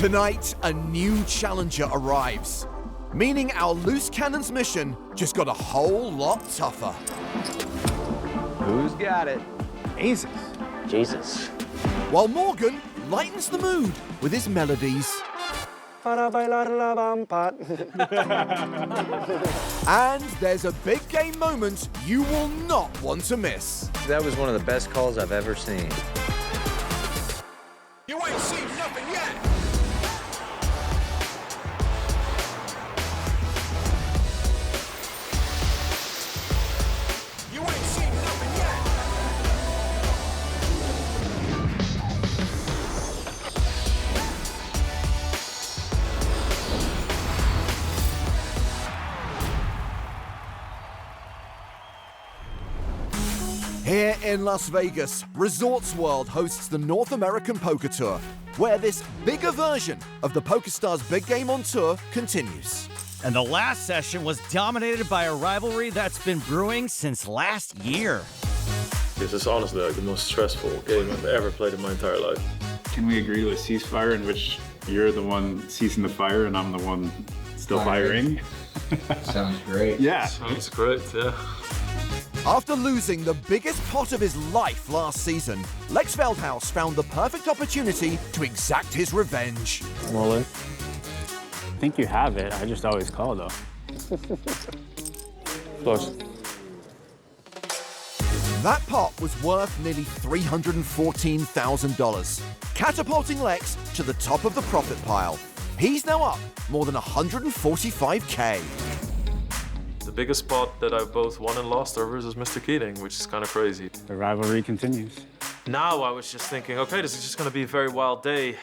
Tonight, a new challenger arrives, meaning our loose cannon's mission just got a whole lot tougher. Who's got it? Jesus. While Morgan lightens the mood with his melodies. And there's a big game moment you will not want to miss. That was one of the best calls I've ever seen. You ain't seen nothing yet! You ain't seen nothing yet! Here in Las Vegas, Resorts World hosts the North American Poker Tour, where this bigger version of the PokerStars Big Game on Tour continues. And the last session was dominated by a rivalry that's been brewing since last year. This is honestly like the most stressful game I've ever played in my entire life. Can we agree to a ceasefire in which you're the one ceasing the fire and I'm the one still firing? Sounds great. Yeah. Sounds great, yeah. After losing the biggest pot of his life last season, Lex Veldhuis found the perfect opportunity to exact his revenge. I'm all in. I think you have it. I just always call, though. Close. That pot was worth nearly $314,000, catapulting Lex to the top of the profit pile. He's now up more than $145K. The biggest spot that I both won and lost are versus Mr. Keating, which is kind of crazy. The rivalry continues. Now I was just thinking, okay, this is just going to be a very wild day.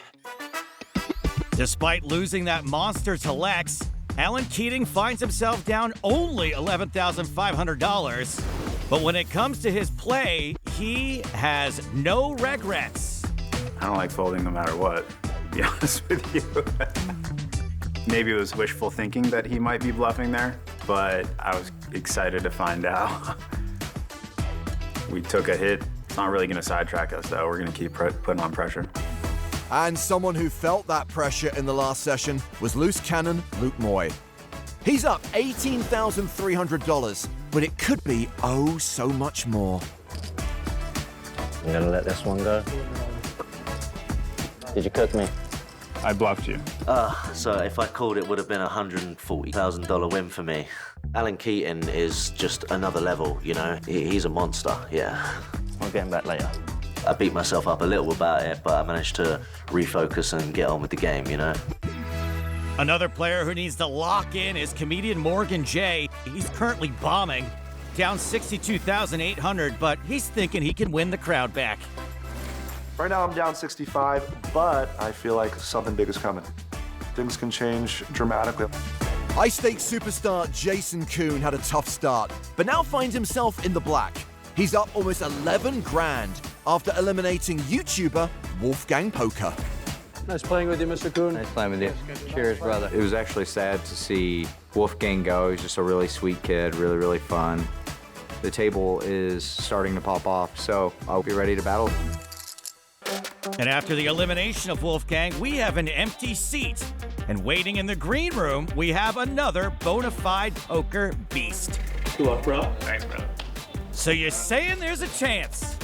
Despite losing that monster to Lex, Alan Keating finds himself down only $11,500. But when it comes to his play, he has no regrets. I don't like folding no matter what, to be honest with you. Maybe it was wishful thinking that he might be bluffing there, but I was excited to find out. We took a hit. It's not really gonna sidetrack us though. We're gonna keep putting on pressure. And someone who felt that pressure in the last session was loose cannon Luke Moy. He's up $18,300, but it could be oh so much more. I'm gonna let this one go. Did you cook me? I bluffed you. So if I called, it would have been a $140,000 win for me. Alan Keating is just another level, you know? He's a monster, yeah. I'll get him back later. I beat myself up a little about it, but I managed to refocus and get on with the game, you know? Another player who needs to lock in is comedian Morgan J. He's currently bombing, down $62,800, but he's thinking he can win the crowd back. Right now I'm down 65, but I feel like something big is coming. Things can change dramatically. High-stakes superstar Jason Koon had a tough start, but now finds himself in the black. He's up almost 11 grand after eliminating YouTuber Wolfgang Poker. Nice playing with you, Mr. Koon. Nice playing with you. Cheers, brother. It was actually sad to see Wolfgang go. He's just a really sweet kid, really, really fun. The table is starting to pop off, so I'll be ready to battle. And after the elimination of Wolfgang, we have an empty seat. And waiting in the green room, we have another bona fide poker beast. Good luck, bro. Thanks, brother. So you're saying there's a chance?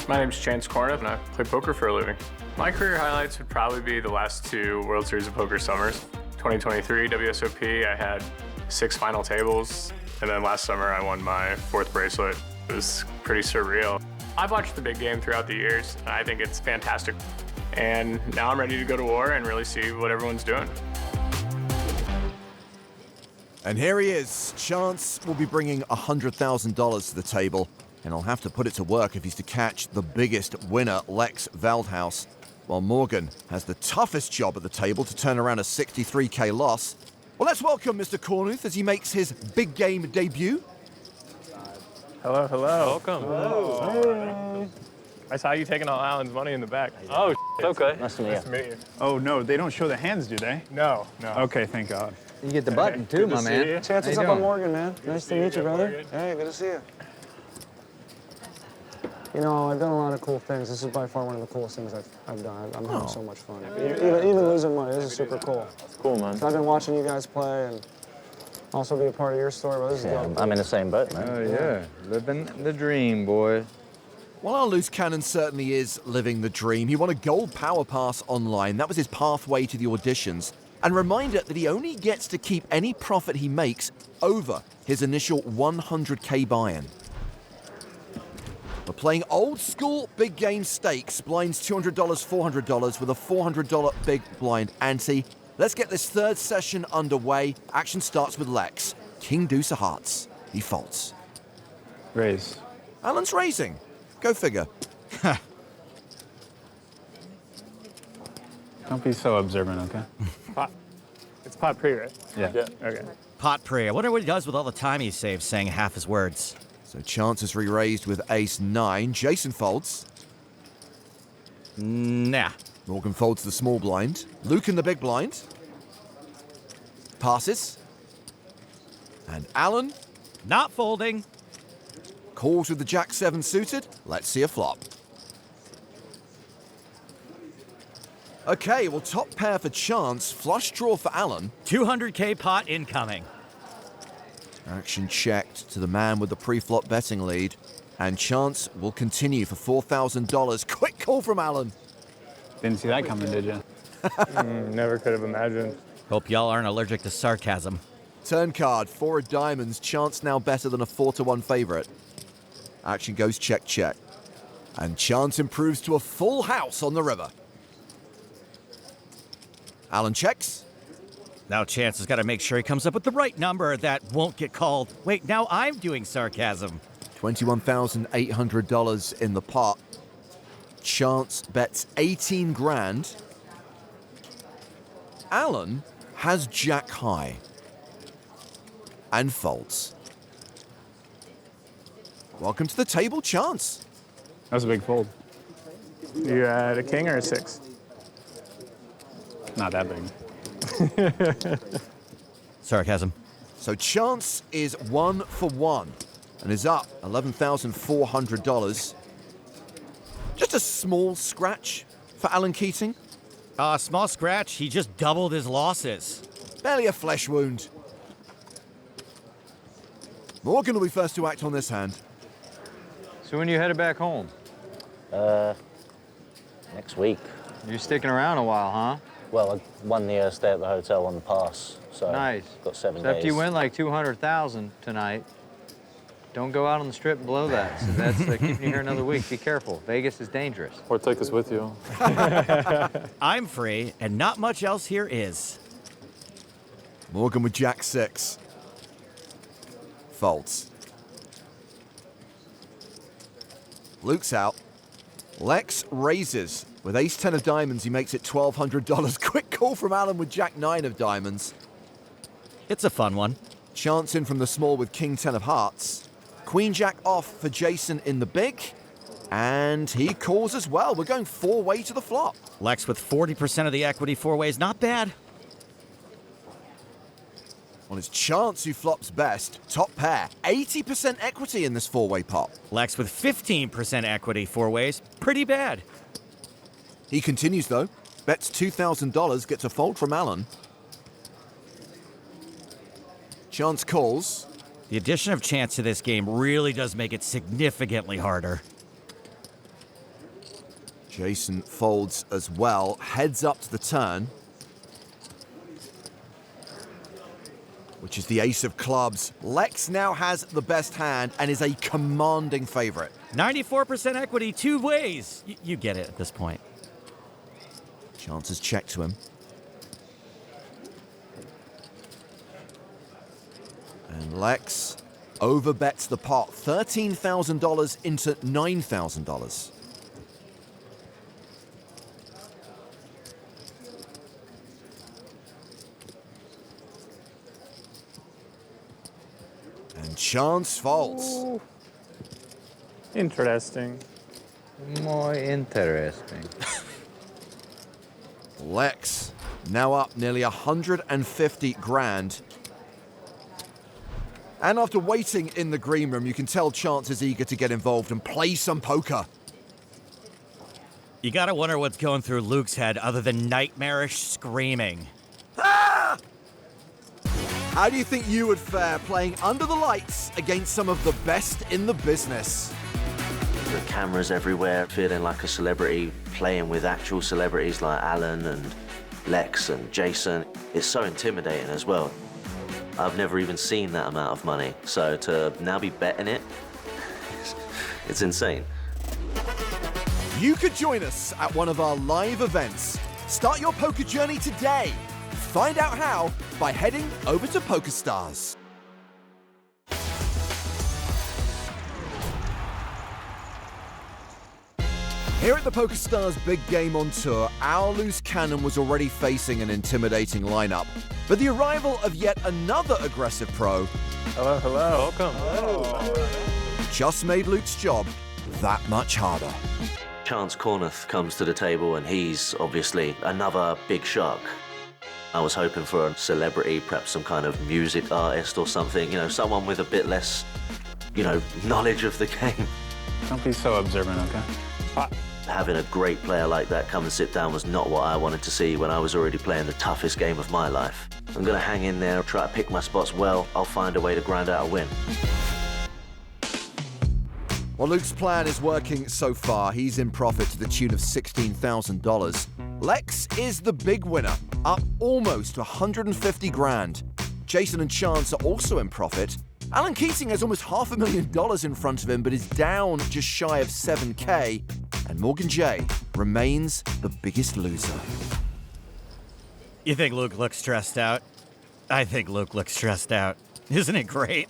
My name's Chance Corniff, and I play poker for a living. My career highlights would probably be the last two World Series of Poker Summers. 2023 WSOP, I had 6 final tables, and then last summer I won my 4th bracelet. It was pretty surreal. I've watched the big game throughout the years, and I think it's fantastic. And now I'm ready to go to war and really see what everyone's doing. And here he is. Chance will be bringing $100,000 to the table, and he'll have to put it to work if he's to catch the biggest winner, Lex Veldhuis, while Morgan has the toughest job at the table to turn around a $63K loss. Well, let's welcome Mr. Cornuth as he makes his big game debut. Hello, hello. Welcome. Hello. I saw you taking all Alan's money in the back. Oh, okay. Nice to meet you. Nice to meet you. Oh, no, they don't show the hands, do they? No, no. Okay, thank God. You get the button, too, my man. Chances How up you on doing? Morgan, man. Nice to meet you, brother. Hey, good to see you. You know, I've done a lot of cool things. This is by far one of the coolest things I've done. I'm having so much fun. Even losing money, this is super cool. That's cool, man. So I've been watching you guys play and also be a part of your story, but this is dope. I'm in the same boat, man. Oh, yeah. Living the dream, boy. While our loose cannon certainly is living the dream, he won a gold power pass online. That was his pathway to the auditions. And reminder that he only gets to keep any profit he makes over his initial 100K buy-in. We're playing old school big game stakes, blinds $200, $400 with a $400 big blind ante. Let's get this third session underway. Action starts with Lex. King deuce of hearts. He folds. Raise. Alan's raising. Go figure. Don't be so observant, okay? Pot. It's pot pre, right? Yeah. Okay. Pot pre. I wonder what he does with all the time he saves saying half his words. So Chance is re-raised with ace-9. Jason folds. Nah. Morgan folds the small blind. Luke in the big blind. Passes. And Alan Not folding. calls with the jack-7 suited. Let's see a flop. Okay, well, top pair for Chance. Flush draw for Alan. 200K pot incoming. Action checked to the man with the pre-flop betting lead. And Chance will continue for $4,000. Quick call from Alan. Didn't see that coming, did you? Never could have imagined. Hope y'all aren't allergic to sarcasm. Turn card, 4 of diamonds. Chance now better than a 4-1 favorite. Action goes check, check. And Chance improves to a full house on the river. Alan checks. Now Chance has got to make sure he comes up with the right number that won't get called. Wait, now I'm doing sarcasm. $21,800 in the pot. Chance bets 18 grand. Alan has jack high and folds. Welcome to the table, Chance. That was a big fold. You had a king or a 6? Not that big. Sarcasm. So Chance is 1 for 1 and is up $11,400. Just a small scratch for Alan Keating. Small scratch. He just doubled his losses. Barely a flesh wound. Morgan will be first to act on this hand. So when you headed back home? Next week. You're sticking around a while, huh? Well, I won the stay at the hotel on the pass, so Nice. got 7 Except days. you win like 200,000 tonight. Don't go out on the strip below that. So that's keeping you here another week. Be careful. Vegas is dangerous. Or take us with you. I'm free, and not much else here is. Morgan with jack 6. Folds. Luke's out. Lex raises. With ace-10 of diamonds, he makes it $1,200. Quick call from Alan with jack-9 of diamonds. It's a fun one. Chance in from the small with king-10 of hearts. Queen-jack off for Jason in the big. And he calls as well. We're going 4-way to the flop. Lex with 40% of the equity, 4-ways. Not bad. On his Chance who flops best. Top pair. 80% equity in this 4-way pot. Lex with 15% equity, 4-ways. Pretty bad. He continues, though. Bets $2,000, gets a fold from Alan. Chance calls. The addition of Chance to this game really does make it significantly harder. Jason folds as well. Heads up to the turn. Which is the ace of clubs. Lex now has the best hand and is a commanding favorite. 94% equity, 2 ways. You get it at this point. Chance has checked to him. And Lex overbets the pot. $13,000 into $9,000. And Chance folds. Ooh. Interesting. More interesting. Lex now up nearly 150 grand. And after waiting in the green room, you can tell Chance is eager to get involved and play some poker. You gotta wonder what's going through Luke's head other than nightmarish screaming. Ah! How do you think you would fare playing under the lights against some of the best in the business? The cameras everywhere, feeling like a celebrity, playing with actual celebrities like Alan and Lex and Jason. It's so intimidating as well. I've never even seen that amount of money, so to now be betting it, it's insane. You could join us at one of our live events. Start your poker journey today. Find out how by heading over to PokerStars. Here at the PokerStars Big Game on Tour, our loose cannon was already facing an intimidating lineup. But the arrival of yet another aggressive pro Hello, hello. Welcome. Hello. just made Luke's job that much harder. Chance Cornuth comes to the table and he's obviously another big shark. I was hoping for a celebrity, perhaps some kind of music artist or something, you know, someone with a bit less, you know, knowledge of the game. Don't be so observant, okay? Having a great player like that come and sit down was not what I wanted to see when I was already playing the toughest game of my life. I'm gonna hang in there, try to pick my spots well. I'll find a way to grind out a win. Well, Luke's plan is working so far. He's in profit to the tune of $16,000. Lex is the big winner, up almost to 150 grand. Jason and Chance are also in profit. Alan Keating has almost $500,000 in front of him, but is down just shy of 7K. And Morgan J remains the biggest loser. You think Luke looks stressed out? I think Luke looks stressed out. Isn't it great?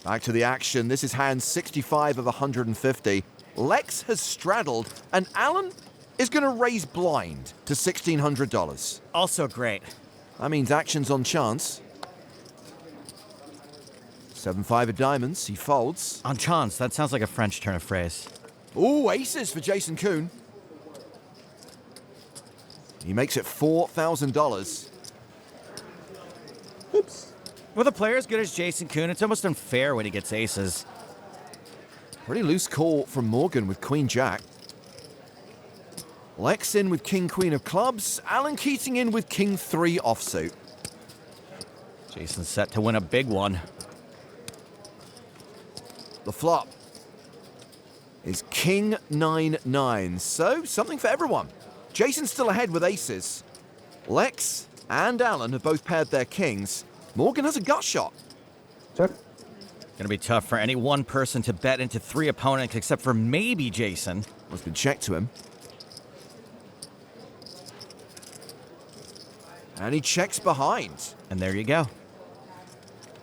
Back to the action. This is hand 65 of 150. Lex has straddled, and Alan is going to raise blind to $1,600. Also great. That means action's on Chance. 7-5 of diamonds. He folds. On chance, that sounds like a French turn of phrase. Ooh, aces for Jason Koon. He makes it $4,000. Oops. With a player as good as Jason Koon, it's almost unfair when he gets aces. Pretty loose call from Morgan with Queen Jack. Lex in with King Queen of clubs. Alan Keating in with King 3 offsuit. Jason's set to win a big one. The flop is King 9-9, so something for everyone. Jason's still ahead with aces. Lex and Alan have both paired their kings. Morgan has a gut shot. Check. Gonna be tough for any one person to bet into 3 opponents except for maybe Jason. Has been checked to him. And he checks behind. And there you go.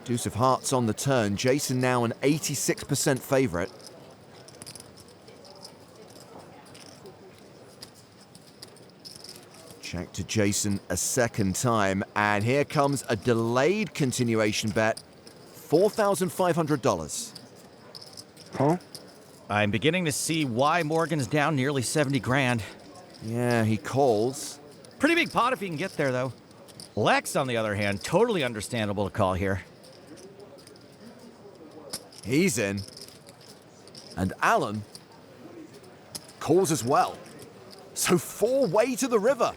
Deuce of hearts on the turn. Jason now an 86% favorite. Check to Jason a second time. And here comes a delayed continuation bet. $4,500. Huh? I'm beginning to see why Morgan's down nearly 70 grand. Yeah, he calls. Pretty big pot if he can get there, though. Lex, on the other hand, totally understandable to call here. He's in. And Alan calls as well. So 4-way to the river.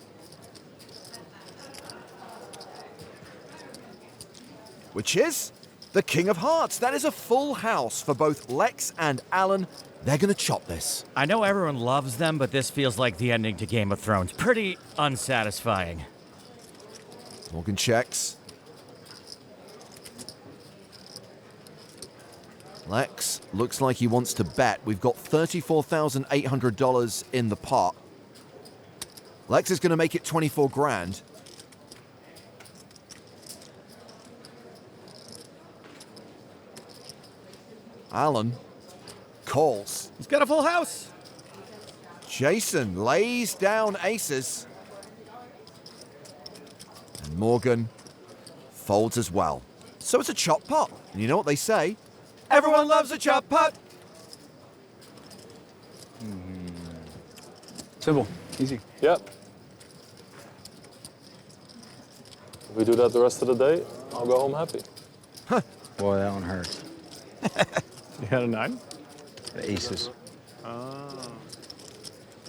Which is the King of Hearts. That is a full house for both Lex and Alan. They're going to chop this. I know everyone loves them, but this feels like the ending to Game of Thrones. Pretty unsatisfying. Morgan checks. Lex looks like he wants to bet. We've got $34,800 in the pot. Lex is going to make it 24 grand. Alan calls. He's got a full house. Jason lays down aces. And Morgan folds as well. So it's a chop pot. And you know what they say? Everyone loves a chop pot. Simple. Easy. Yep. If we do that the rest of the day, I'll go home happy. Boy, that one hurts. You had a 9? Aces.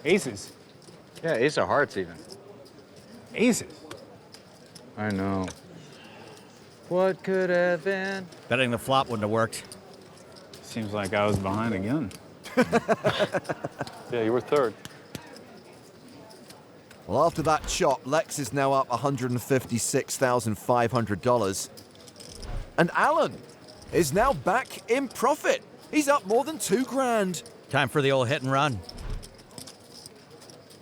Aces? Yeah, ace of hearts even. Aces. I know. What could have been? Betting the flop wouldn't have worked. Seems like I was behind again. Yeah, you were third. Well, after that chop, Lex is now up $156,500. And Alan is now back in profit. He's up more than $2,000. Time for the old hit and run.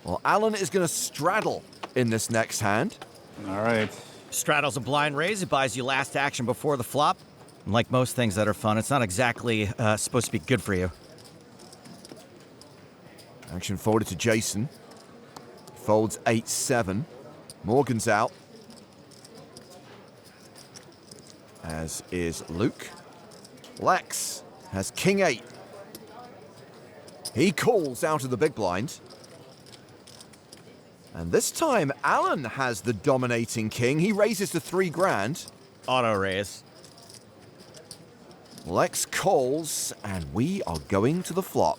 Well, Alan is going to straddle in this next hand. All right. Straddle's a blind raise. It buys you last action before the flop. And like most things that are fun, it's not exactly supposed to be good for you. Action forwarded to Jason. Folds 8-7. Morgan's out. As is Luke. Lex has King 8. He calls out of the big blind. And this time, Alan has the dominating king. He raises to $3,000. Auto raise. Lex calls, and we are going to the flop.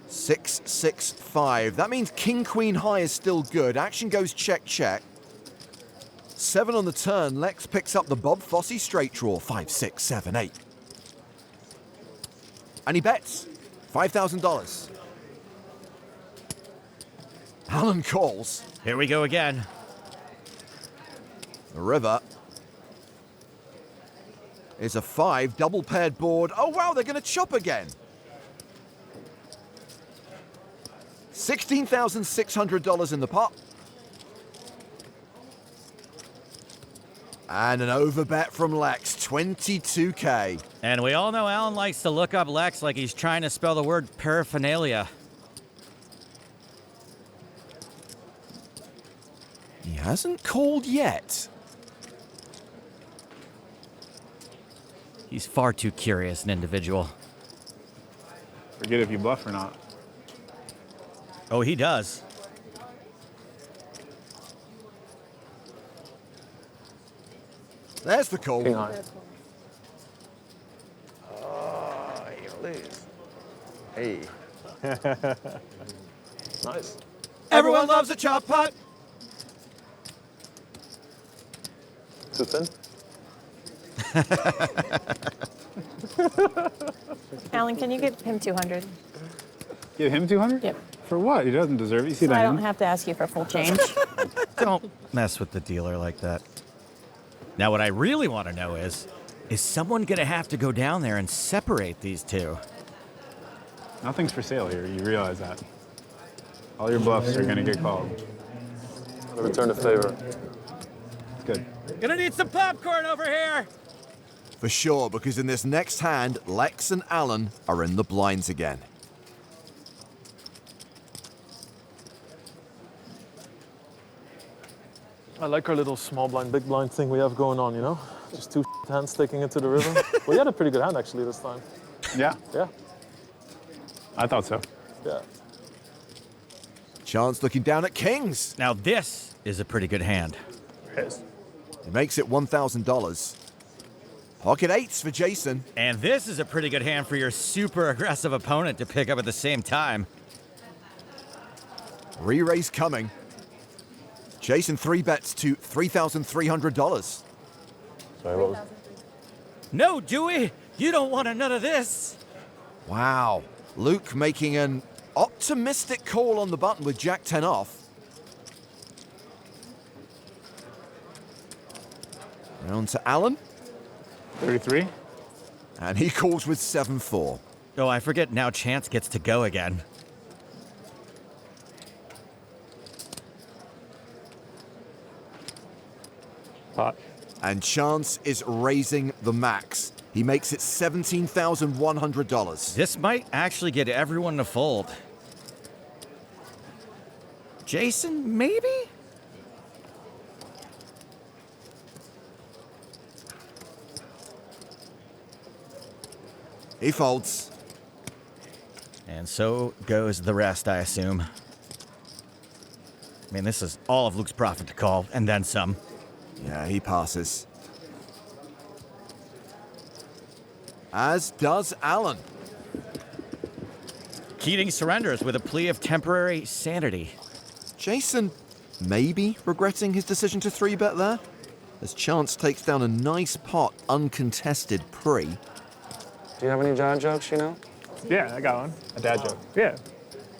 Six, 6, 5. That means king, queen high is still good. Action goes check, check. 7 on the turn. Lex picks up the Bob Fosse straight draw. 5, 6, 7, 8. And he bets $5,000. Alan calls. Here we go again. The river is a 5, double paired board. Oh, wow, they're going to chop again. $16,600 in the pot. And an overbet from Lex, $22K. And we all know Alan likes to look up Lex like he's trying to spell the word paraphernalia. He hasn't called yet. He's far too curious an individual. Forget if you bluff or not. Oh, he does. There's the call. King high. Oh, you lose. Hey. Nice. Everyone loves a chop putt. Too thin? Alan, can you give him 200? Give him 200? Yep. For what? He doesn't deserve it. You see So that? I don't have to ask you for full change. Don't mess with the dealer like that. Now, what I really want to know is someone going to have to go down there and separate these two? Nothing's for sale here. You realize that. All your bluffs are going to get called. I'm gonna return the favor. Good. Gonna need some popcorn over here. For sure, because in this next hand, Lex and Alan are in the blinds again. I like our little small blind, big blind thing we have going on, you know? Just two hands sticking into the river. Well, you had a pretty good hand, actually, this time. Yeah? Yeah. I thought so. Yeah. Chance looking down at kings. Now this is a pretty good hand. Yes. It makes it $1,000. Pocket eights for Jason. And this is a pretty good hand for your super aggressive opponent to pick up at the same time. Re-raise coming. Jason 3-bets to $3,300. Sorry, what was... No, Dewey, you don't want none of this. Wow. Luke making an optimistic call on the button with Jack 10 off. On to Alan. 33. And he calls with 7-4. Oh, I forget now Chance gets to go again. Pot. And Chance is raising the max. He makes it $17,100. This might actually get everyone to fold. Jason, maybe? He folds. And so goes the rest, I assume. I mean, this is all of Luke's profit to call, and then some. Yeah, he passes. As does Alan. Keating surrenders with a plea of temporary sanity. Jason maybe regretting his decision to 3-bet there, as Chance takes down a nice pot uncontested pre. Do you have any dad jokes, you know? Yeah, I got one. A dad joke. Yeah.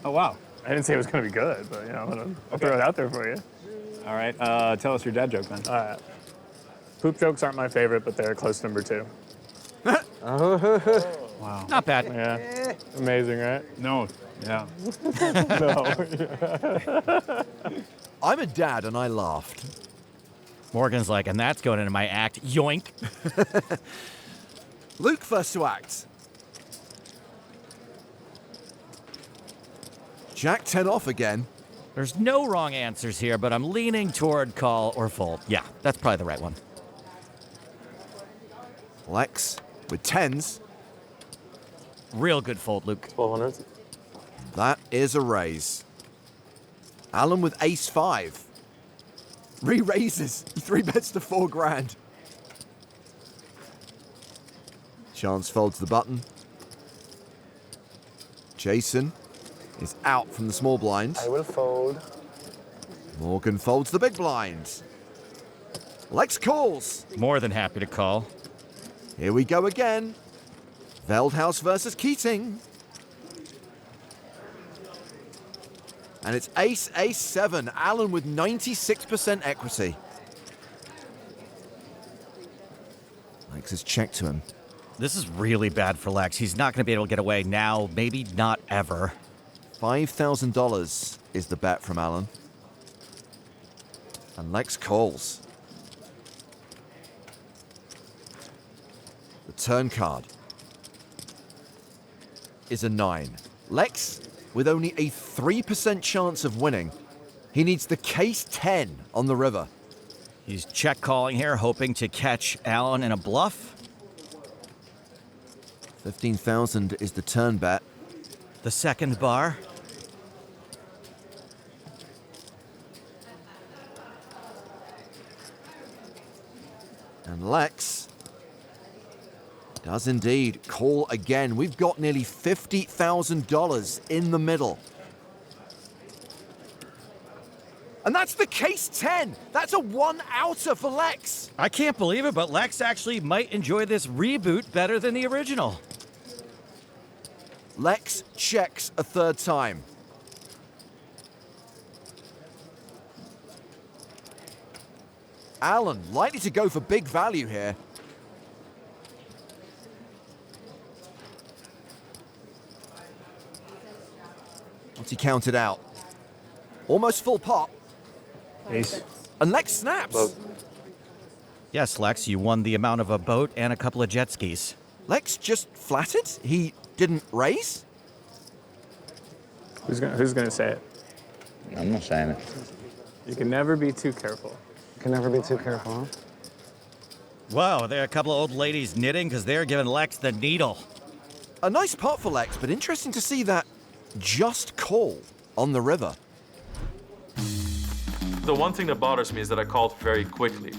Oh, wow. I didn't say it was going to be good, but, you know, I'll throw it out there for you. All right, tell us your dad joke then. All right. Poop jokes aren't my favorite, but they're close number 2. Wow. Not bad. Yeah. Amazing, right? No. Yeah. No. I'm a dad and I laughed. Morgan's like, and that's going into my act. Yoink. Luke first to act. Jack 10 off again. There's no wrong answers here, but I'm leaning toward call or fold. Yeah, that's probably the right one. Lex with 10s. Real good fold, Luke. 1200. That is a raise. Alan with ace 5. Re-raises. He 3-bets to 4 grand. Chance folds the button. Jason is out from the small blind. I will fold. Morgan folds the big blind. Lex calls. More than happy to call. Here we go again. Veldhuis versus Keating. And it's ace, ace 7. Alan with 96% equity. Lex has checked to him. This is really bad for Lex. He's not going to be able to get away now, maybe not ever. $5,000 is the bet from Alan. And Lex calls. The turn card is a 9. Lex, with only a 3% chance of winning, he needs the case 10 on the river. He's check calling here, hoping to catch Alan in a bluff. 15,000 is the turn bet. The second bar. And Lex does indeed call again. We've got nearly $50,000 in the middle. And that's the case 10. That's a 1-outer for Lex. I can't believe it, but Lex actually might enjoy this reboot better than the original. Lex checks a third time. Alan likely to go for big value here. What's he counted out? Almost full pot. Ace. And Lex snaps. Yes, Lex, you won the amount of a boat and a couple of jet skis. Lex just flattered? He didn't raise? Who's gonna say it? I'm not saying it. You can never be too careful. You can never be too careful, huh? Whoa, there are a couple of old ladies knitting because they're giving Lex the needle. A nice pot for Lex, but interesting to see that just call on the river. The one thing that bothers me is that I called very quickly.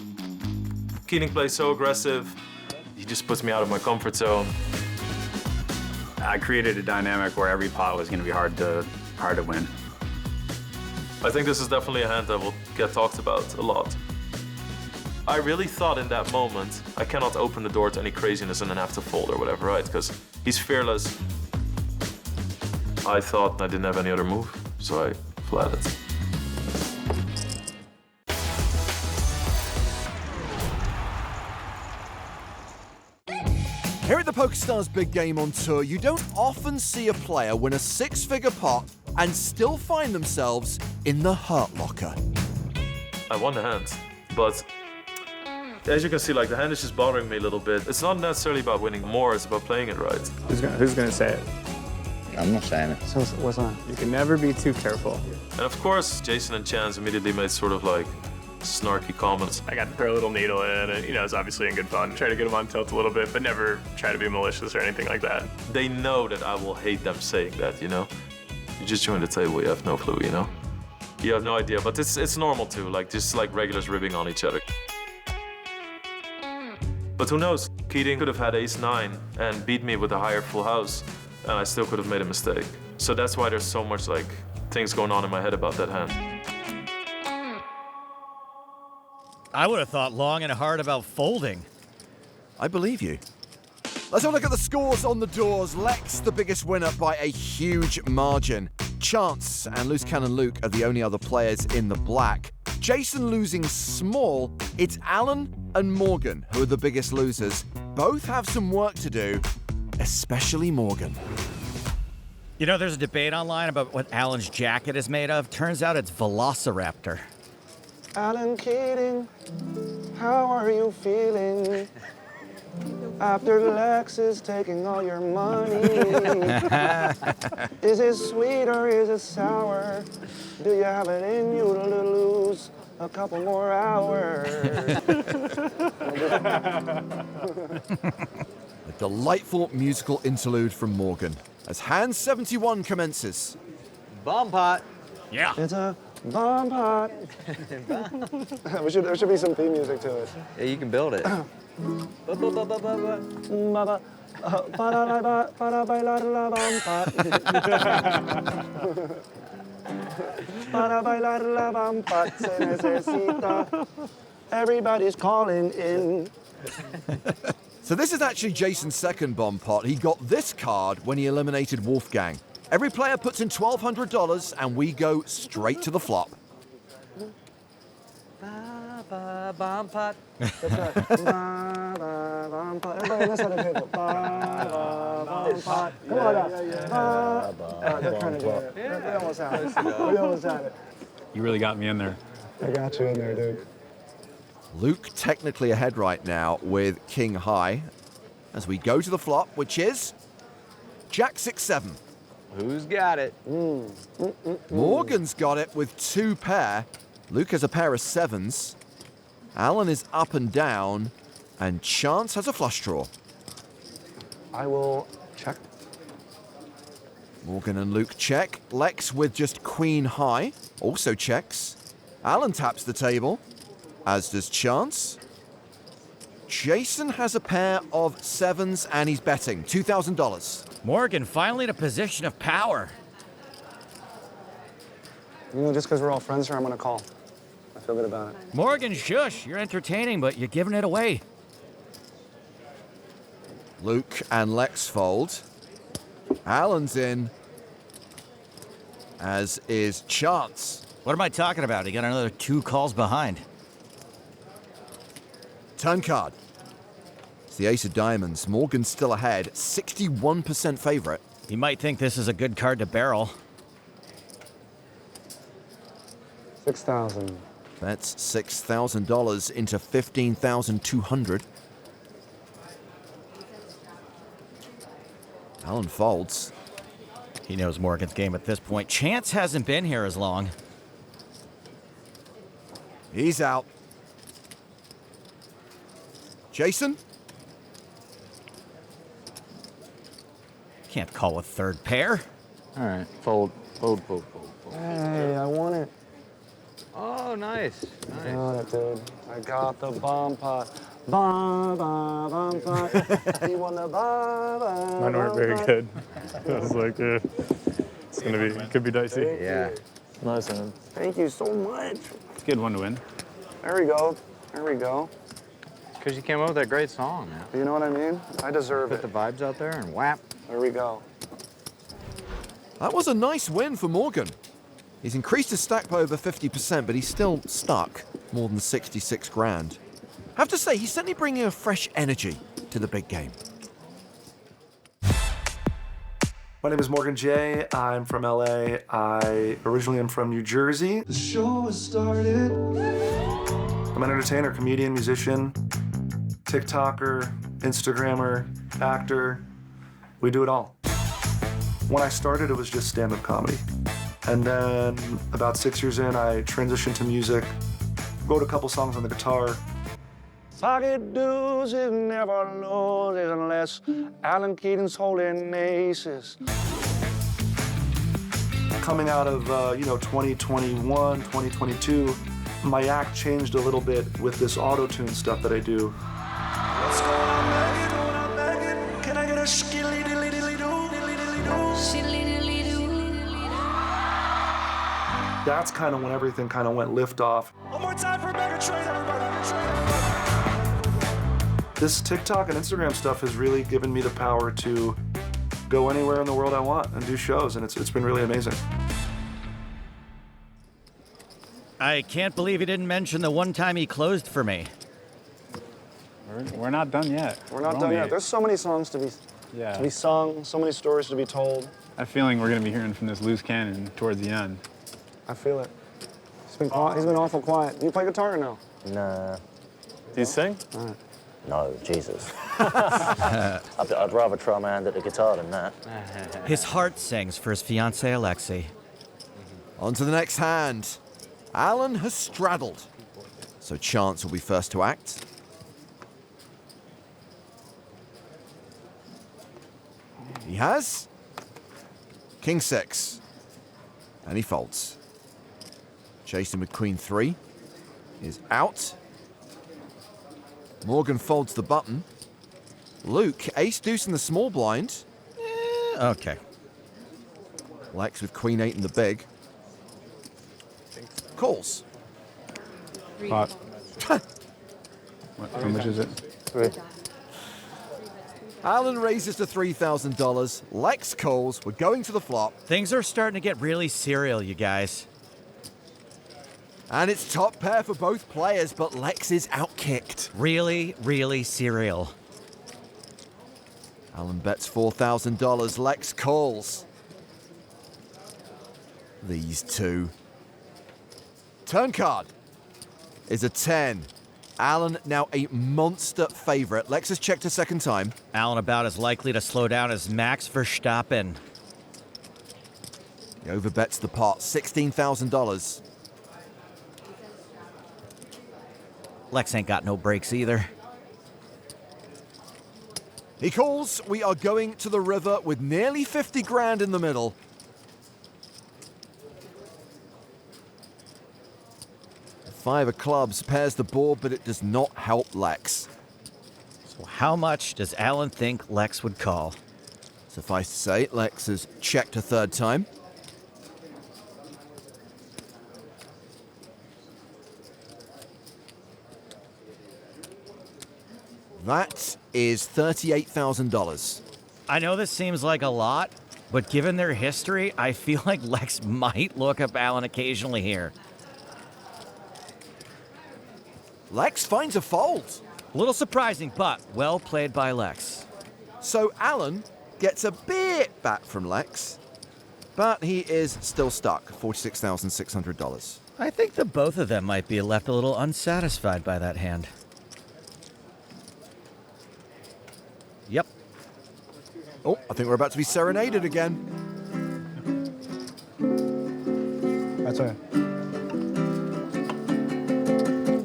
Keating plays so aggressive, he just puts me out of my comfort zone. I created a dynamic where every pot was going to be hard to win. I think this is definitely a hand that will get talked about a lot. I really thought in that moment, I cannot open the door to any craziness and then have to fold or whatever, right? Because he's fearless. I thought I didn't have any other move, so I flatted. Here at the PokerStars Big Game on Tour, you don't often see a player win a 6-figure pot and still find themselves in the hurt locker. I won the hand, but as you can see, like, the hand is just bothering me a little bit. It's not necessarily about winning more, it's about playing it right. Who's gonna say it? I'm not saying it. So what's that? You can never be too careful. And of course, Jason and Chance immediately made sort of like snarky comments. I got to throw a little needle in, and it's obviously in good fun. Try to get them on tilt a little bit, but never try to be malicious or anything like that. They know that I will hate them saying that, You just joined the table, you have no clue, You have no idea, but it's normal too, just like regulars ribbing on each other. But who knows? Keating could have had ace-9 and beat me with a higher full house. and I still could have made a mistake. So that's why there's so much like things going on in my head about that hand. I would have thought long and hard about folding. I believe you. Let's have a look at the scores on the doors. Lex, the biggest winner by a huge margin. Chance and Loose Cannon Luke are the only other players in the black. Jason losing small. It's Alan and Morgan who are the biggest losers. Both have some work to do, especially Morgan. You know, there's a debate online about what Alan's jacket is made of. Turns out it's Velociraptor. Alan Keating, how are you feeling? After Lex is taking all your money. Is it sweet or is it sour? Do you have it in you to lose a couple more hours? A delightful musical interlude from Morgan as hand 71 commences. Bomb pot. Yeah. It's a bomb pot. There should be some theme music to it. Yeah, you can build it. Everybody's calling in. So this is actually Jason's second bomb pot. He got this card when he eliminated Wolfgang. Every player puts in $1,200 and we go straight to the flop. Bomb pot. That's right. Bomb pot. Everybody on this side of the table. Bomb pot. Come on now. They're trying to do it. We almost had it. We almost had it. You really got me in there. I got you in there, dude. Luke technically ahead right now with King High as we go to the flop, which is Jack 6-7. Who's got it? Morgan's got it with 2 pair. Luke has a pair of 7s. Alan is up and down, and Chance has a flush draw. I will check. Morgan and Luke check. Lex with just Queen High also checks. Alan taps the table, as does Chance. Jason has a pair of 7s and he's betting $2,000. Morgan finally in a position of power. You know, just because we're all friends here, I'm going to call. I feel good about it. Morgan, shush. You're entertaining, but you're giving it away. Luke and Lex fold. Alan's in, as is Chance. What am I talking about? He got another 2 calls behind. Turn card. It's the ace of diamonds. Morgan's still ahead, 61% favorite. He might think this is a good card to barrel. 6,000. That's $6,000 into 15,200. Alan folds. He knows Morgan's game at this point. Chance hasn't been here as long. He's out. Jason? Can't call a third pair. All right, fold. Hey, I want it. Oh, nice. I got it, dude. I got the bomb pot. Bomb pot. You won the bomb. Mine weren't very good. I was like, it's gonna be, could be dicey. Yeah. Nice, man. Thank you so much. It's a good one to win. There we go. There we go. Because you came up with that great song, man. You know what I mean? I deserve Put it. the vibes out there and whap. There we go. That was a nice win for Morgan. He's increased his stack by over 50%, but he's still stuck more than 66 grand. I have to say, he's certainly bringing a fresh energy to the big game. My name is Morgan J. I'm from LA. I originally am from New Jersey. The show has started. I'm an entertainer, comedian, musician, TikToker, Instagrammer, actor. We do it all. When I started, it was just stand-up comedy. And then about 6 years in, I transitioned to music, wrote a couple songs on the guitar. Pocket dues is never loses unless Alan Keating's holding aces. Coming out of 2021, 2022, my act changed a little bit with this auto-tune stuff that I do. What's going on, Megan? Can I get a skilly dilly dilly doo? That's kind of when everything kind of went liftoff. One more time for Mega Trade, everybody. This TikTok and Instagram stuff has really given me the power to go anywhere in the world I want and do shows, and it's been really amazing. I can't believe he didn't mention the one time he closed for me. We're not done yet. We're not done yet. There's so many songs to be sung, so many stories to be told. I have a feeling we're going to be hearing from this loose cannon towards the end. I feel it. He's been quiet. He's been awful quiet. Do you play guitar or no? Nah. Do you sing? No, Jesus. I'd rather try my hand at the guitar than that. His heart sings for his fiancée, Alexi. On to the next hand. Alan has straddled, so Chance will be first to act. He has King 6, and he folds. Chasing with Queen 3 is out. Morgan folds the button. Luke, ace deuce in the small blind. Okay. Lex with Queen 8 in the big. Calls. Pot. How much is it? 3. Alan raises to $3,000. Lex calls. We're going to the flop. Things are starting to get really serial, you guys. And it's top pair for both players, but Lex is outkicked. Really, really serial. Alan bets $4,000. Lex calls. These two. Turn card is a 10. Alan now a monster favorite. Lex has checked a second time. Alan about as likely to slow down as Max Verstappen. He overbets the pot, $16,000. Lex ain't got no breaks either. He calls. We are going to the river with nearly 50 grand in the middle. The 5 of clubs pairs the board, but it does not help Lex. So how much does Alan think Lex would call? Suffice to say, Lex has checked a third time. That is $38,000. I know this seems like a lot, but given their history, I feel like Lex might look up Alan occasionally here. Lex finds a fold. A little surprising, but well played by Lex. So Alan gets a bit back from Lex, but he is still stuck, $46,600. I think the both of them might be left a little unsatisfied by that hand. Yep. Oh, I think we're about to be serenaded again. That's okay.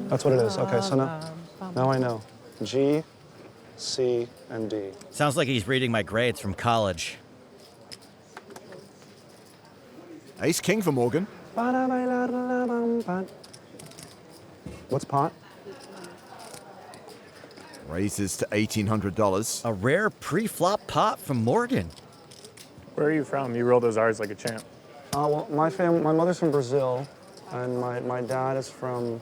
That's what it is. Okay, so now I know. G, C, and D. Sounds like he's reading my grades from college. Ace king for Morgan. What's pot? Raises to $1,800. A rare pre-flop pot from Morgan. Where are you from? You roll those R's like a champ. Well, my mother's from Brazil, and my dad is from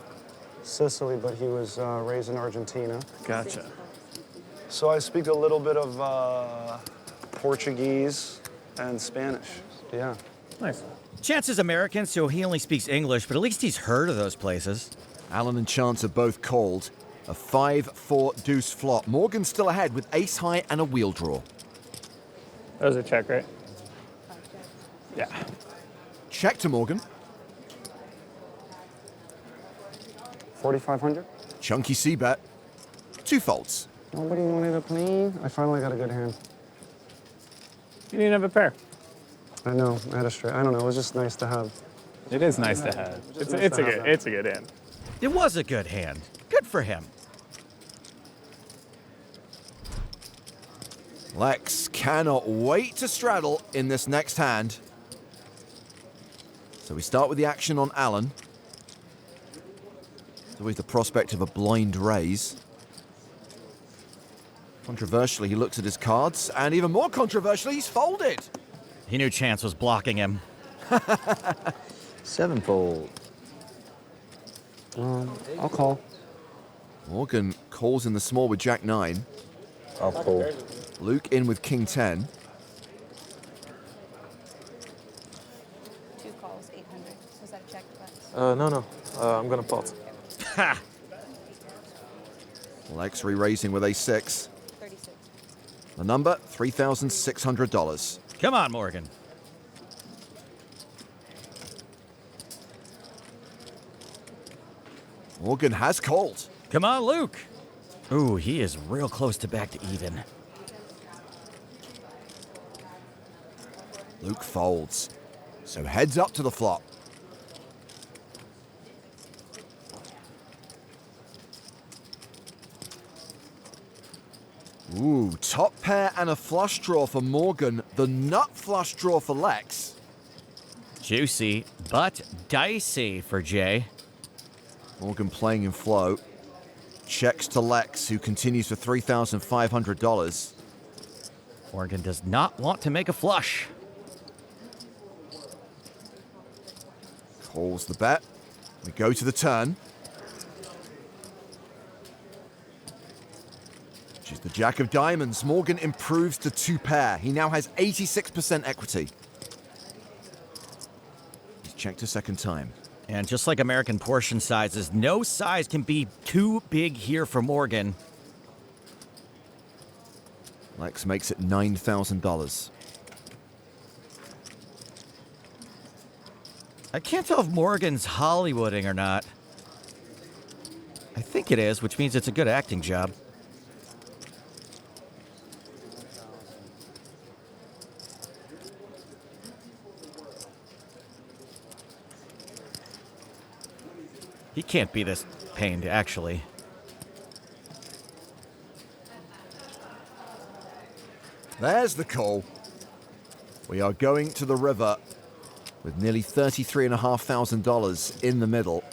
Sicily, but he was raised in Argentina. Gotcha. So I speak a little bit of Portuguese and Spanish. Yeah. Nice. Chance is American, so he only speaks English, but at least he's heard of those places. Alan and Chance are both called. A 5-4 deuce flop. Morgan's still ahead with ace high and a wheel draw. That was a check, right? Yeah. Check to Morgan. 4,500. Chunky c-bet. 2 folds. Nobody wanted to play. I finally got a good hand. You didn't have a pair. I know. I had a straight. I don't know. It was just nice to have. It is nice to have. It's a good hand. It was a good hand. Good for him. Lex cannot wait to straddle in this next hand. So we start with the action on Alan. There's always the prospect of a blind raise. Controversially, he looks at his cards, and even more controversially, he's folded. He knew Chance was blocking him. 7-fold. I'll call. Morgan calls in the small with Jack 9. I'll call. Luke in with King 10. 2 calls, 800. Was that a check? No. I'm gonna pot. Ha! Lex re-raising with A6. 36. The number, $3,600. Come on, Morgan. Morgan has called. Come on, Luke. Ooh, he is real close to back to even. Luke folds. So heads up to the flop. Ooh, top pair and a flush draw for Morgan. The nut flush draw for Lex. Juicy, but dicey for Jay. Morgan playing in flow. Checks to Lex, who continues for $3,500. Morgan does not want to make a flush. Calls the bet. We go to the turn. Which is the Jack of Diamonds. Morgan improves to 2 pair. He now has 86% equity. He's checked a second time. And just like American portion sizes, no size can be too big here for Morgan. Lex makes it $9,000. I can't tell if Morgan's Hollywooding or not. I think it is, which means it's a good acting job. He can't be this pained, actually. There's the call. We are going to the river with nearly $33,500 in the middle.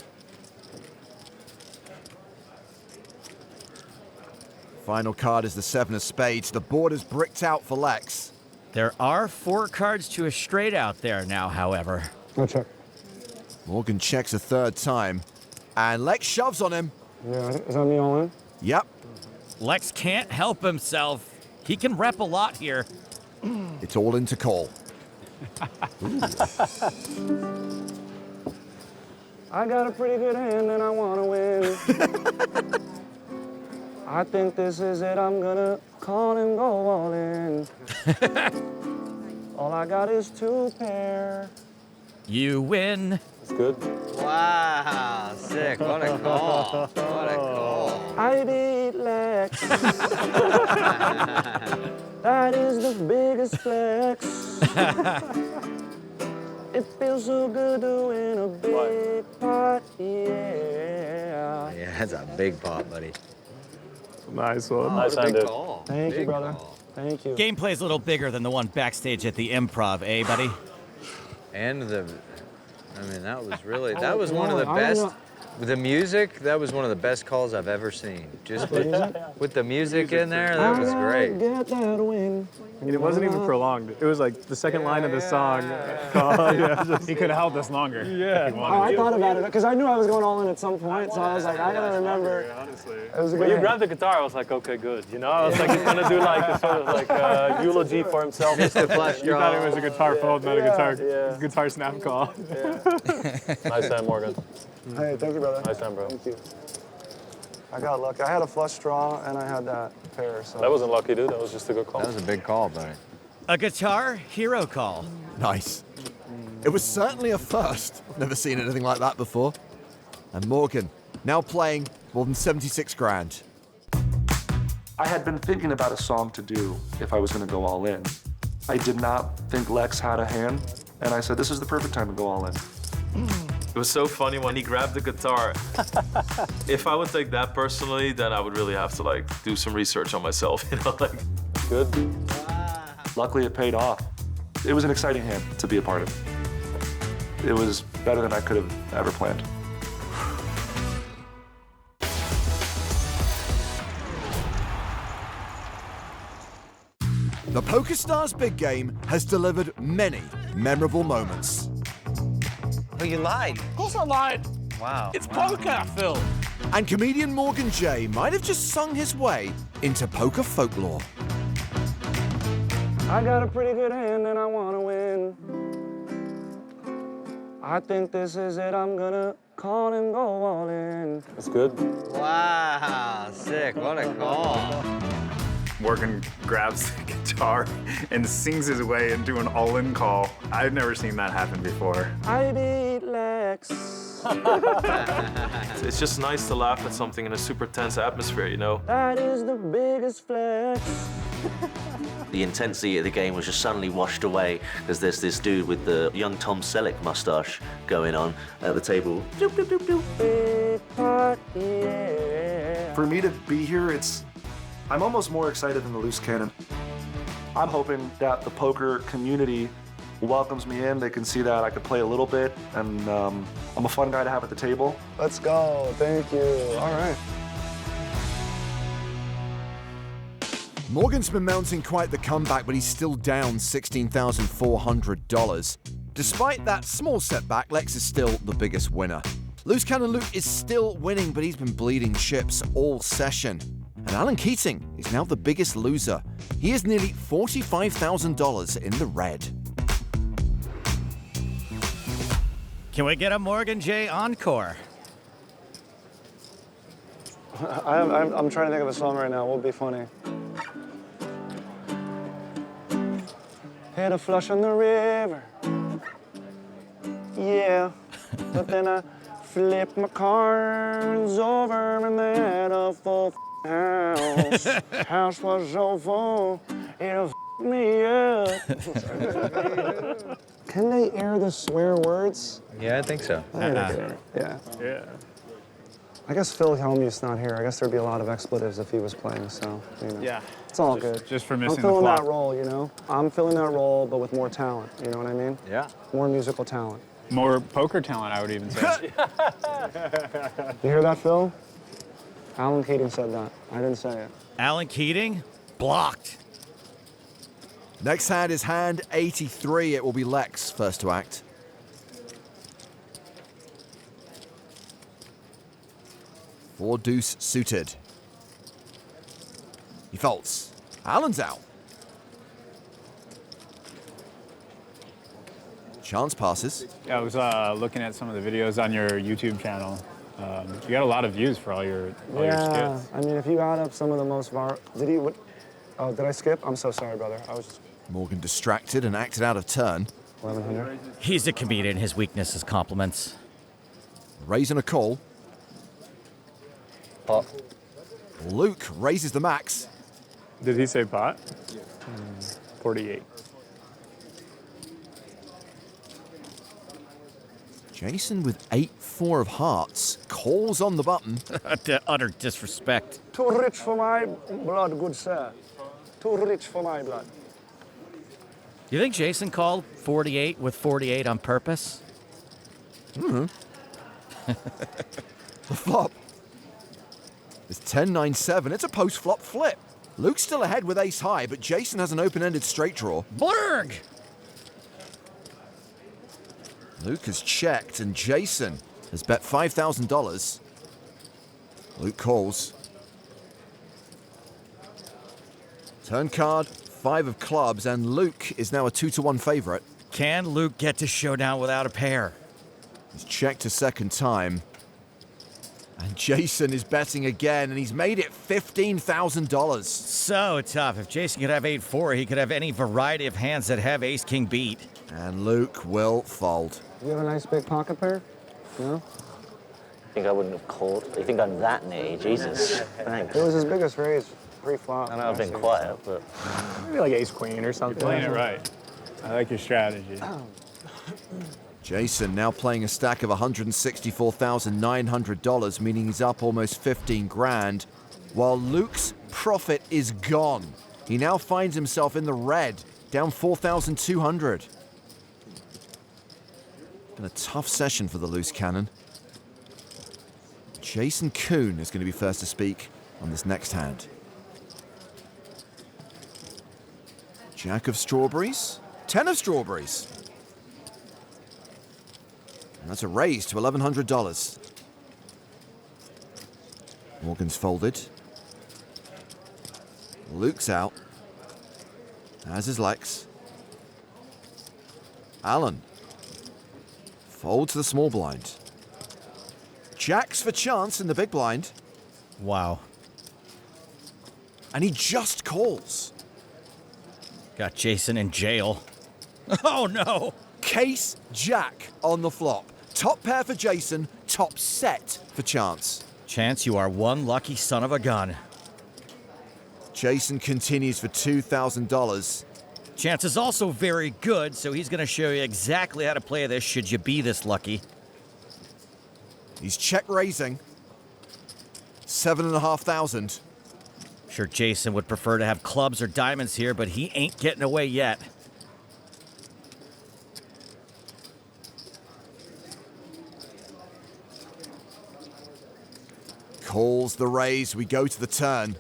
Final card is the 7 of spades. The board is bricked out for Lex. There are 4 cards to a straight out there now, however. No check. Morgan checks a third time. And Lex shoves on him. Yeah, is that me all in? Yep. Lex can't help himself. He can rep a lot here. It's all in to call. I got a pretty good hand and I want to win. I think this is it. I'm gonna call and go all in. All I got is 2 pair. You win. It's good. Wow, sick. What a call. What a call. I beat Lex. That is the biggest flex. It feels so good to win a big pot, yeah. Yeah, that's a big pot, buddy. Nice one. Oh, Nice big handed. call. Thank you, Big brother. call. Thank you. Gameplay's a little bigger than the one backstage at the Improv, eh, buddy? And that was really, that was one of the best, the music, that was one of the best calls I've ever seen. Just with the music in there, that was great. Get that win. I mean, it wasn't even prolonged. It was like the second line of the song. He could have held us longer. Yeah. I thought about it because I knew I was going all in at some point, so I was like, I gotta remember. Honestly. It was a good When you hand. grabbed the guitar, I was like, okay, good. You know, I was like, he's gonna do like a sort of like eulogy for himself. Just a flush You thought draw. it was a guitar fold, not a guitar snap call. Nice time, Morgan. Hey, thank you, brother. Nice time, bro. Thank you. I got lucky. I had a flush draw and I had that pair. So That wasn't lucky, dude. That was just a good call. That was a big call, buddy. A guitar hero call. Nice. It was certainly a first. Never seen anything like that before. And Morgan, now playing more than 76 grand. I had been thinking about a song to do if I was going to go all in. I did not think Lex had a hand, and I said, this is the perfect time to go all in. It was so funny when he grabbed the guitar. If I would take that personally, then I would really have to like do some research on myself, you know, like. Good. Luckily, it paid off. It was an exciting hand to be a part of. It was better than I could have ever planned. The PokerStars big game has delivered many memorable moments. Oh, you lied. Of course I lied. Wow. It's poker, Phil. And comedian Morgan J might have just sung his way into poker folklore. I got a pretty good hand and I want to win. I think this is it. I'm gonna call and go all in. That's good. Wow, sick. What a call. Morgan grabs the guitar and sings his way into an all-in call. I've never seen that happen before. I beat Lex. It's just nice to laugh at something in a super tense atmosphere, you know? That is the biggest flex. The intensity of the game was just suddenly washed away because there's this dude with the young Tom Selleck mustache going on at the table. Doop, doop, doop, doop. Big pot, yeah. For me to be here, I'm almost more excited than the loose cannon. I'm hoping that the poker community welcomes me in. They can see that I could play a little bit, and I'm a fun guy to have at the table. Let's go. Thank you. All right. Morgan's been mounting quite the comeback, but he's still down $16,400. Despite that small setback, Lex is still the biggest winner. Loose Cannon Luke is still winning, but he's been bleeding chips all session. And Alan Keating is now the biggest loser. He is nearly $45,000 in the red. Can we get a Morgan J encore? I'm trying to think of a song right now. What would be funny? Had a flush on the river. Yeah. But then I flipped my cards over and they had a full house. House was so full, it'll me up. Can they air the swear words? Yeah, I think so. Yeah. I guess Phil Hellmuth's not here. I guess there'd be a lot of expletives if he was playing, so, you know. Yeah. It's all good. Just for missing I'm filling the that flop. role, you know? I'm filling that role, but with more talent, you know what I mean? Yeah. More musical talent. More poker talent, I would even say. You hear that, Phil? Alan Keating said that. I didn't say it. Alan Keating? Blocked. Next hand is hand 83. It will be Lex first to act. Four deuce suited. He folds. Alan's out. Chance passes. Yeah, I was looking at some of the videos on your YouTube channel. You got a lot of views for all your skits. I mean, if you add up some of the most did I skip? I'm so sorry, brother. I was just... Morgan distracted and acted out of turn. 1100. He's a comedian. His weakness is compliments. Raising a call. Pot. Luke raises the max. Did he say pot? 48. Jason with 8-4 of hearts calls on the button. Utter disrespect. Too rich for my blood, good sir. Too rich for my blood. You think Jason called 48 with 48 on purpose? The flop is 10-9-7. It's a post-flop flip. Luke's still ahead with ace high, but Jason has an open-ended straight draw. Blurg! Luke has checked, and Jason has bet $5,000. Luke calls. Turn card, 5 of clubs, and Luke is now a 2-1 favorite. Can Luke get to showdown without a pair? He's checked a second time. And Jason is betting again, and he's made it $15,000. So tough. If Jason could have 8-4, he could have any variety of hands that have ace-king beat. And Luke will fold. You have a nice big pocket pair? No? I think I wouldn't have called. You think I'm that near? Jesus. Thanks. It was his biggest raise pre-flop. I know I've been quiet, but... Maybe like ace-queen or something. You're playing it right. I like your strategy. Jason now playing a stack of $164,900, meaning he's up almost 15 grand, while Luke's profit is gone. He now finds himself in the red, down 4,200. Been a tough session for the loose cannon. Jason Koon is going to be first to speak on this next hand. Jack of strawberries, 10 of strawberries. That's a raise to $1,100. Morgan's folded. Luke's out, as is Lex. Alan folds the small blind. Jacks for chance in the big blind. Wow. And he just calls. Got Jason in jail. Oh no! Case Jack on the flop. Top pair for Jason, top set for Chance. Chance, you are one lucky son of a gun. Jason continues for $2,000. Chance is also very good, so he's going to show you exactly how to play this should you be this lucky. He's check raising. 7,500. Sure, Jason would prefer to have clubs or diamonds here, but he ain't getting away yet. Calls the raise. We go to the turn.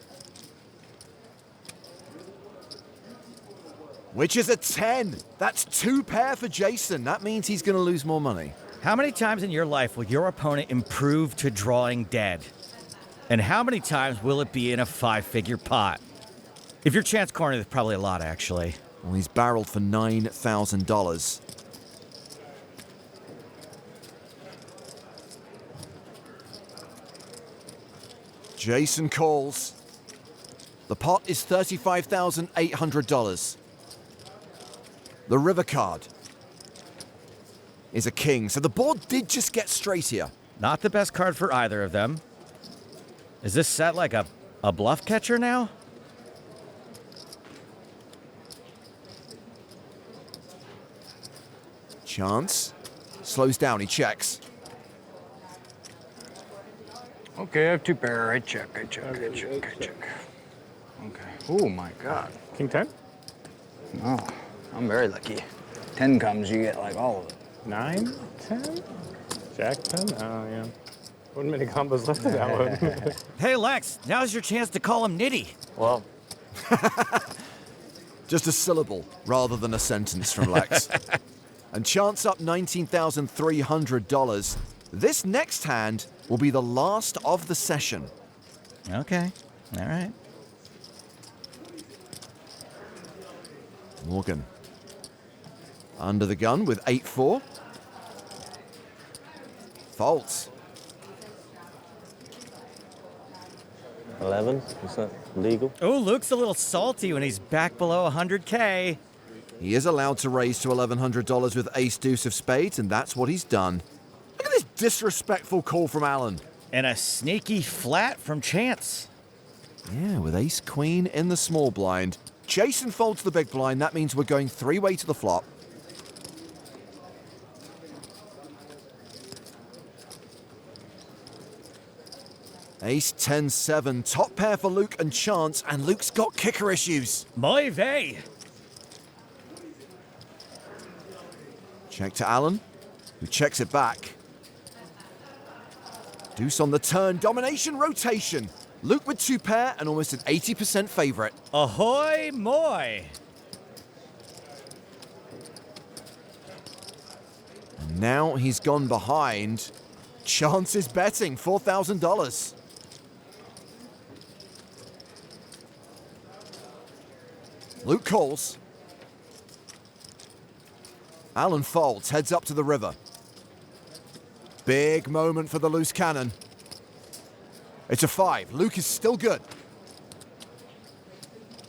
Which is a 10. That's two pair for Jason. That means he's going to lose more money. How many times in your life will your opponent improve to drawing dead? And how many times will it be in a 5-figure pot? If you're Chance Corner, there's probably a lot, actually. Well, he's barreled for $9,000. Jason calls. The pot is $35,800. The river card is a king, so the board did just get straight here. Not the best card for either of them. Is this set like a bluff catcher now? Chance slows down, he checks. Okay, I have two pair. I check. Okay. Oh my God. King 10? Oh, I'm very lucky. 10 comes, you get like all of it. 9, 10? Jack 10? Oh, yeah. Wasn't many combos left of that one. Hey, Lex, now's your chance to call him Nitty. Well. Just a syllable rather than a sentence from Lex. And Chance up $19,300. This next hand will be the last of the session. Okay, all right. Morgan under the gun with 8-4. Folds. 11, is that legal? Oh, Luke's a little salty when he's back below 100K. He is allowed to raise to $1,100 with ace-deuce of spades, and that's what he's done. Look at this disrespectful call from Alan. And a sneaky flat from Chance. Yeah, with ace-queen in the small blind. Jason folds the big blind. That means we're going three-way to the flop. Ace 10-7, top pair for Luke and Chance, and Luke's got kicker issues. Muy vey. Check to Alan, who checks it back. Deuce on the turn, domination rotation. Luke with two pair and almost an 80% favorite. Ahoy moy. And now he's gone behind. Chance is betting $4,000. Luke calls. Alan folds, heads up to the river. Big moment for the loose cannon. It's a 5. Luke is still good.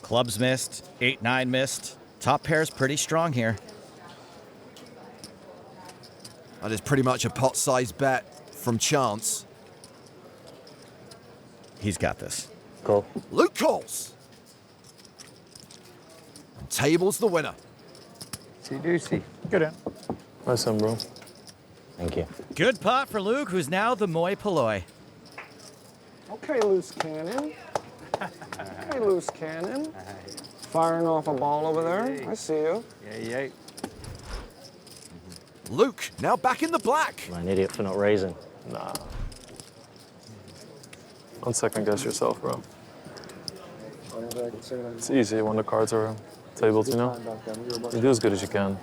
Clubs missed, 8-9 missed. Top pair's pretty strong here. That is pretty much a pot-sized bet from Chance. He's got this. Call. Luke calls. And tables the winner. Deucey. Good in. Nice one, bro. Thank you. Good pot for Luke, who's now the moi polloi. Okay, loose cannon. Okay, loose cannon. Firing off a ball over there. I see you. Yay. Luke, now back in the black. I'm an idiot for not raising. Nah. Don't second guess yourself, bro. It's easy when the cards are tabled, you know? You do as good as you can.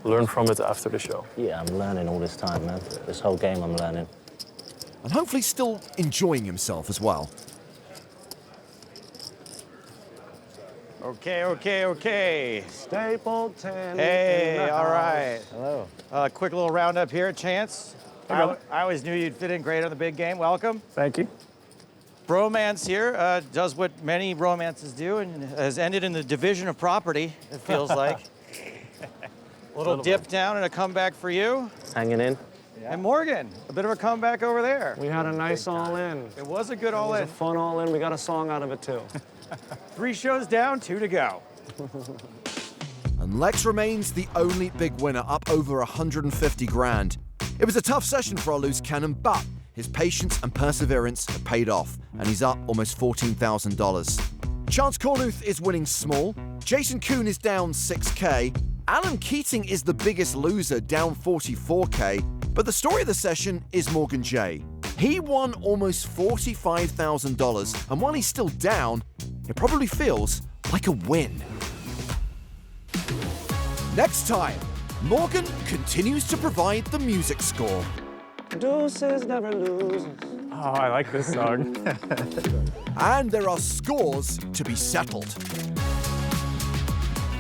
learn from it after the show. Yeah, I'm learning all this time, man. This whole game I'm learning. And hopefully still enjoying himself as well. Okay. Stapleton. Hey, all right. Hello. Quick little roundup here, Chance. I always knew you'd fit in great on the big game. Welcome. Thank you. Bromance here does what many romances do and has ended in the division of property, it feels like. Little dip down and a comeback for you. Hanging in. And Morgan, a bit of a comeback over there. We had a nice all-in. It was a good It was all-in. a fun all-in. We got a song out of it, too. 3 shows down, 2 to go. And Lex remains the only big winner, up over 150 grand. It was a tough session for our loose cannon, but his patience and perseverance have paid off, and he's up almost $14,000. Chance Cornuth is winning small. Jason Koon is down 6K. Alan Keating is the biggest loser, down 44K. But the story of the session is Morgan J. He won almost $45,000, and while he's still down, it probably feels like a win. Next time, Morgan continues to provide the music score. Deuces never lose. Oh, I like this song. And there are scores to be settled.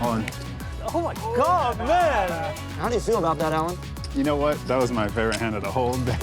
On. Oh my God, man! How do you feel about that, Alan? You know what? That was my favorite hand of the whole day.